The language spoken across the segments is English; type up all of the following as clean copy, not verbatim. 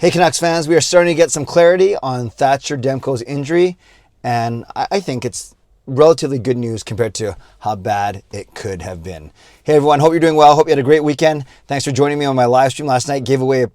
Hey Canucks fans, we are starting to get some clarity on Thatcher Demko's injury, and I think it's relatively good news compared to how bad it could have been. Hey everyone, hope you're doing well. Hope you had a great weekend. Thanks for joining me on my live stream last night. Gave away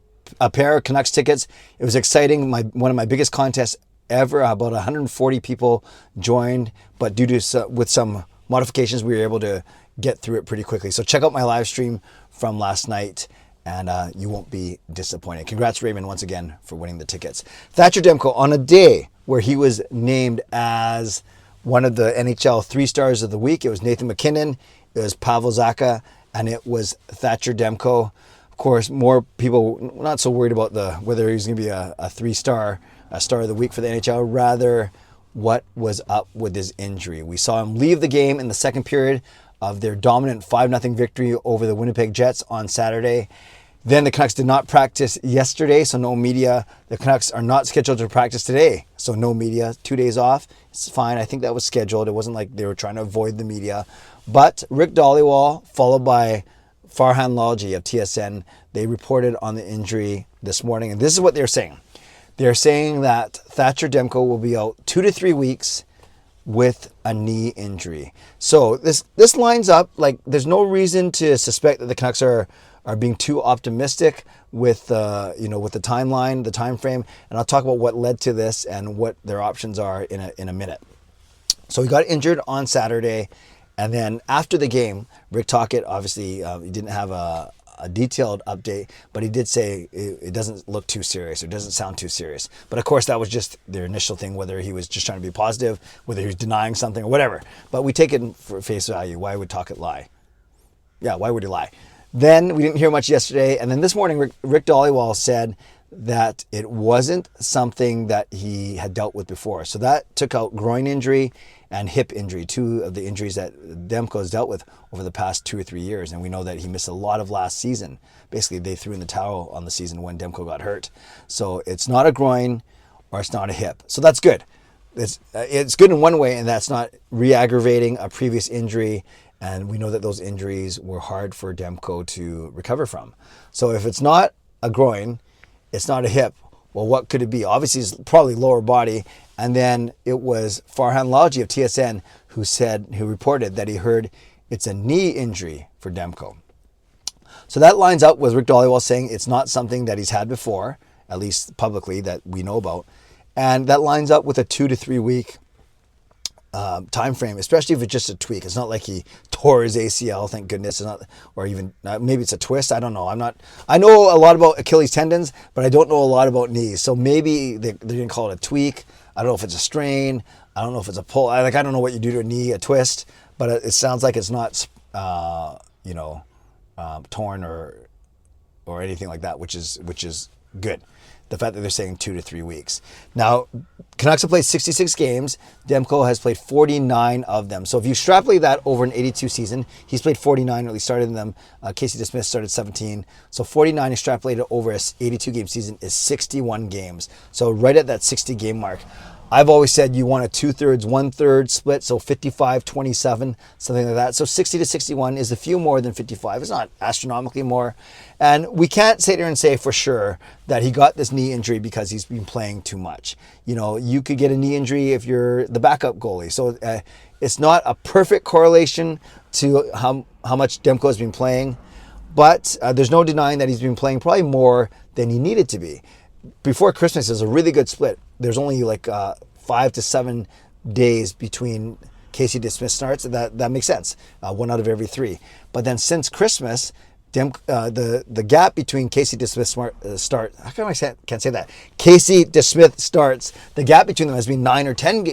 a pair of Canucks tickets. It was exciting. One of my biggest contests ever. About 140 people joined, but due to with some modifications, we were able to get through it pretty quickly. So check out my live stream from last night, and you won't be disappointed. Congrats, Raymond, once again for winning the tickets. Thatcher Demko, on a day where he was named as one of the NHL 3 stars of the week, it was Nathan MacKinnon, it was Pavel Zacha, and it was Thatcher Demko. Of course, more people not so worried about whether he's going to be a 3-star, a star of the week for the NHL, rather what was up with his injury. We saw him leave the game in the second period of their dominant 5-0 victory over the Winnipeg Jets on Saturday. Then the Canucks did not practice yesterday, so no media. The Canucks are not scheduled to practice today, so no media. 2 days off. It's fine. I think that was scheduled. It wasn't like they were trying to avoid the media. But Rick Dhaliwal, followed by Farhan Lalji of TSN, they reported on the injury this morning, and this is what they're saying. They're saying that Thatcher Demko will be out 2 to 3 weeks with a knee injury. So this lines up. Like, there's no reason to suspect that the Canucks are being too optimistic with with the timeline, the time frame, and I'll talk about what led to this and what their options are in a minute. So he got injured on Saturday, and then after the game, Rick Tocchet, obviously he didn't have a detailed update, but he did say it doesn't look too serious, or it doesn't sound too serious. But of course, that was just their initial thing, whether he was just trying to be positive, whether he was denying something or whatever. But we take it for face value. Why would Tocchet lie? Yeah, why would he lie? Then we didn't hear much yesterday, and then this morning Rick Dhaliwal said that it wasn't something that he had dealt with before. So that took out groin injury and hip injury, 2 of the injuries that Demko has dealt with over the past 2 or 3 years. And we know that he missed a lot of last season. Basically, they threw in the towel on the season when Demko got hurt. So it's not a groin or it's not a hip. So that's good. It's good in one way, and that's not re-aggravating a previous injury. And we know that those injuries were hard for Demko to recover from. So if it's not a groin, it's not a hip, well, what could it be? Obviously, it's probably lower body. And then it was Farhan Lalji of TSN who reported that he heard it's a knee injury for Demko. So that lines up with Rick Dhaliwal saying it's not something that he's had before, at least publicly, that we know about. And that lines up with a 2 to 3 week time frame, especially if it's just a tweak. It's not like he tore his ACL, thank goodness. It's not, or even maybe it's a twist. I don't know. I know a lot about Achilles tendons, but I don't know a lot about knees. So maybe they're going to call it a tweak. I don't know if it's a strain. I don't know if it's a pull. I don't know what you do to a knee, a twist, but it sounds like it's not torn or anything like that, which is good. The fact that they're saying 2 to 3 weeks. Now, Canucks have played 66 games. Demko has played 49 of them. So if you extrapolate that over an 82 season, he's played 49, or at least started in them. Casey DeSmith started 17. So 49 extrapolated over an 82 game season is 61 games. So right at that 60 game mark. I've always said you want a 2/3, 1/3 split, so 55-27, something like that. So 60 to 61 is a few more than 55. It's not astronomically more. And we can't sit here and say for sure that he got this knee injury because he's been playing too much. You could get a knee injury if you're the backup goalie. So it's not a perfect correlation to how much Demko has been playing, but there's no denying that he's been playing probably more than he needed to be. Before Christmas, it was a really good split. There's only like 5 to 7 days between Casey DeSmith starts. That makes sense. 1 out of every 3. But then since Christmas, the gap between Casey DeSmith start. How come I can't say that? Casey DeSmith starts. The gap between them has been 9 or 10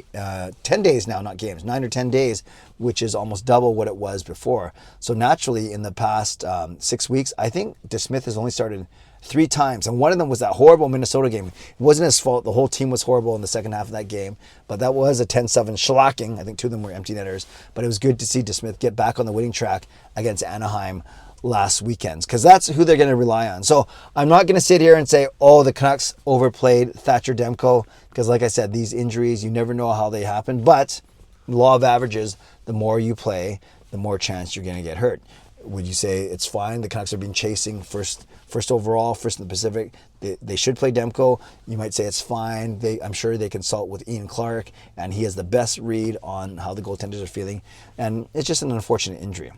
days now, not games. 9 or 10 days, which is almost double what it was before. So naturally, in the past 6 weeks, I think DeSmith has only started 3 times, and one of them was that horrible Minnesota game. It wasn't his fault. The whole team was horrible in the second half of that game, but that was a 10-7 shellacking. I think 2 of them were empty netters, but it was good to see DeSmith get back on the winning track against Anaheim last weekend, because that's who they're going to rely on. So I'm not going to sit here and say, oh, the Canucks overplayed Thatcher Demko, because like I said, these injuries, you never know how they happen, but law of averages, the more you play, the more chance you're going to get hurt. Would you say it's fine? The Canucks are being chasing first overall, first in the Pacific. They should play Demko. You might say it's fine. I'm sure they consult with Neal Chark, and he has the best read on how the goaltenders are feeling. And it's just an unfortunate injury.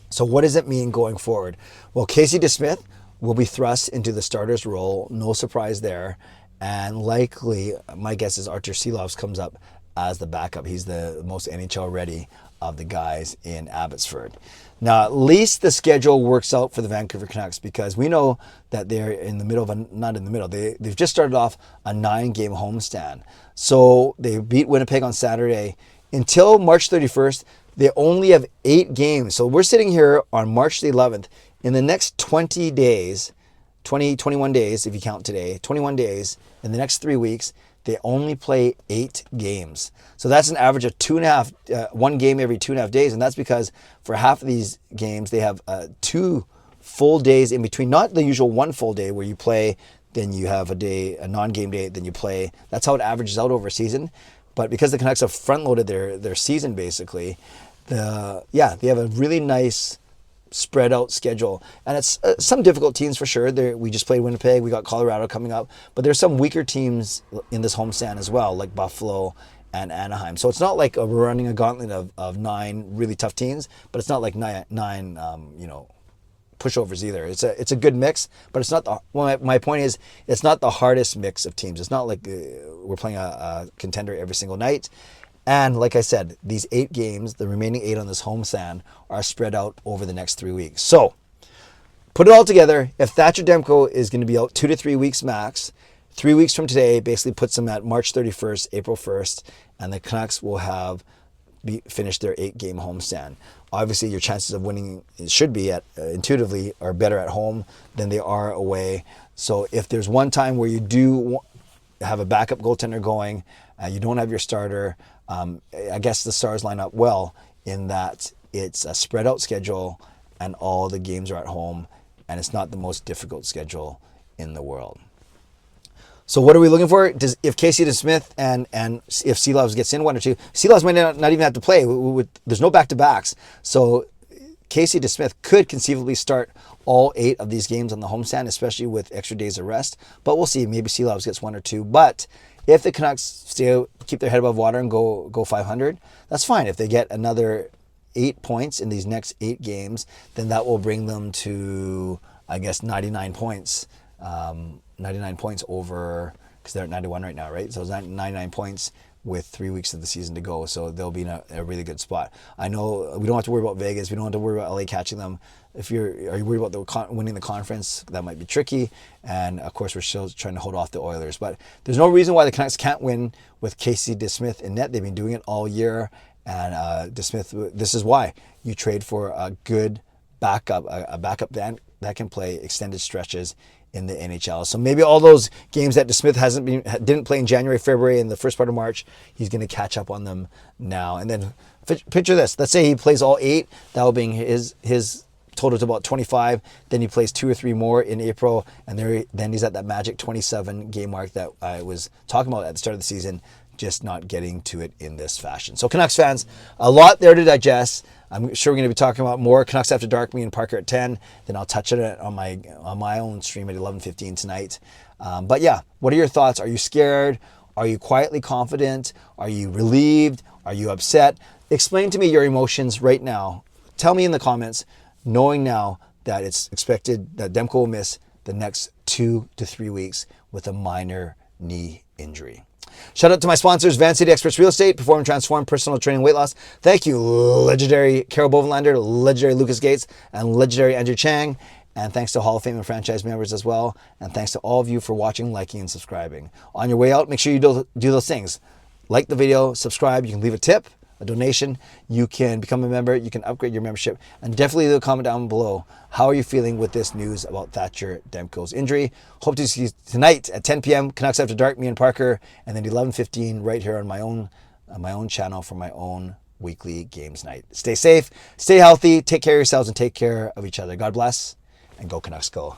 So what does it mean going forward? Well, Casey DeSmith will be thrust into the starter's role. No surprise there. And likely, my guess is Artur Silovs comes up as the backup. He's the most NHL ready of the guys in Abbotsford. Now, at least the schedule works out for the Vancouver Canucks, because we know that they're in the middle of they've just started off a 9-game homestand. So they beat Winnipeg on Saturday. Until March 31st, they only have 8 games. So we're sitting here on March the 11th. In the next 20 days, 21 days, if you count today, 21 days, in the next 3 weeks, they only play 8 games. So that's an average of 1 game every 2.5 days. And that's because for half of these games, they have 2 full days in between. Not the usual 1 full day where you play, then you have a non-game day, then you play. That's how it averages out over a season. But because the Canucks have front-loaded their season, basically, they have a really nice spread out schedule. And it's some difficult teams for sure. We just played Winnipeg. We got Colorado coming up. But there's some weaker teams in this homestand as well, like Buffalo and Anaheim. So it's not like we're running a gauntlet of 9 really tough teams, but it's not like nine pushovers either. It's a good mix, but it's not my point is, it's not the hardest mix of teams. It's not like we're playing a contender every single night. And like I said, these 8 games, the remaining 8 on this homestand, are spread out over the next 3 weeks. So put it all together. If Thatcher Demko is going to be out 2 to 3 weeks max, 3 weeks from today basically puts them at March 31st, April 1st, and the Canucks will have finished their 8-game homestand. Obviously, your chances of winning should be intuitively are better at home than they are away. So if there's one time where you do have a backup goaltender going, you don't have your starter, I guess the stars line up well in that it's a spread out schedule and all the games are at home, and it's not the most difficult schedule in the world. So what are we looking for? If Casey DeSmith and if Silovs gets in 1 or 2, Silovs might not even have to play. There's no back-to-backs. So Casey DeSmith could conceivably start all 8 of these games on the homestand, especially with extra days of rest. But we'll see. Maybe Silovs gets 1 or 2. But if the Canucks keep their head above water and go 500, that's fine. If they get another 8 points in these next 8 games, then that will bring them to, I guess, 99 points. 99 points over, because they're at 91 right now, right? So it's 99 points with 3 weeks of the season to go. So they'll be in a really good spot. I know we don't have to worry about Vegas. We don't have to worry about LA catching them. Are you worried about winning the conference? That might be tricky. And of course, we're still trying to hold off the Oilers. But there's no reason why the Canucks can't win with Casey DeSmith in net. They've been doing it all year. And DeSmith, this is why you trade for a good backup, a backup that can play extended stretches in the NHL. So maybe all those games that DeSmith didn't play in January, February, and the first part of March, he's going to catch up on them now. And then picture this. Let's say he plays all 8. That will bring his total to about 25. Then he plays 2 or 3 more in April, and then he's at that magic 27 game mark that I was talking about at the start of the season, just not getting to it in this fashion. So Canucks fans, a lot there to digest. I'm sure we're going to be talking about more Canucks After Dark, me and Parker at 10. Then I'll touch it on my own stream at 11:15 tonight. But yeah, what are your thoughts? Are you scared? Are you quietly confident? Are you relieved? Are you upset? Explain to me your emotions right now. Tell me in the comments, knowing now that it's expected that Demko will miss the next 2 to 3 weeks with a minor knee injury. Shout out to my sponsors, Van City Experts Real Estate, Perform and Transform, Personal Training, Weight Loss. Thank you, legendary Carol Bovenlander, legendary Lucas Gates, and legendary Andrew Chang. And thanks to Hall of Fame and franchise members as well. And thanks to all of you for watching, liking, and subscribing. On your way out, make sure you do those things. Like the video, subscribe. You can leave a tip, a donation. You can become a member. You can upgrade your membership. And definitely leave a comment down below. How are you feeling with this news about Thatcher Demko's injury? Hope to see you tonight at 10 p.m. Canucks After Dark, me and Parker. And then 11:15 right here on my own channel for my own weekly games night. Stay safe, stay healthy, take care of yourselves, and take care of each other. God bless, and go Canucks go.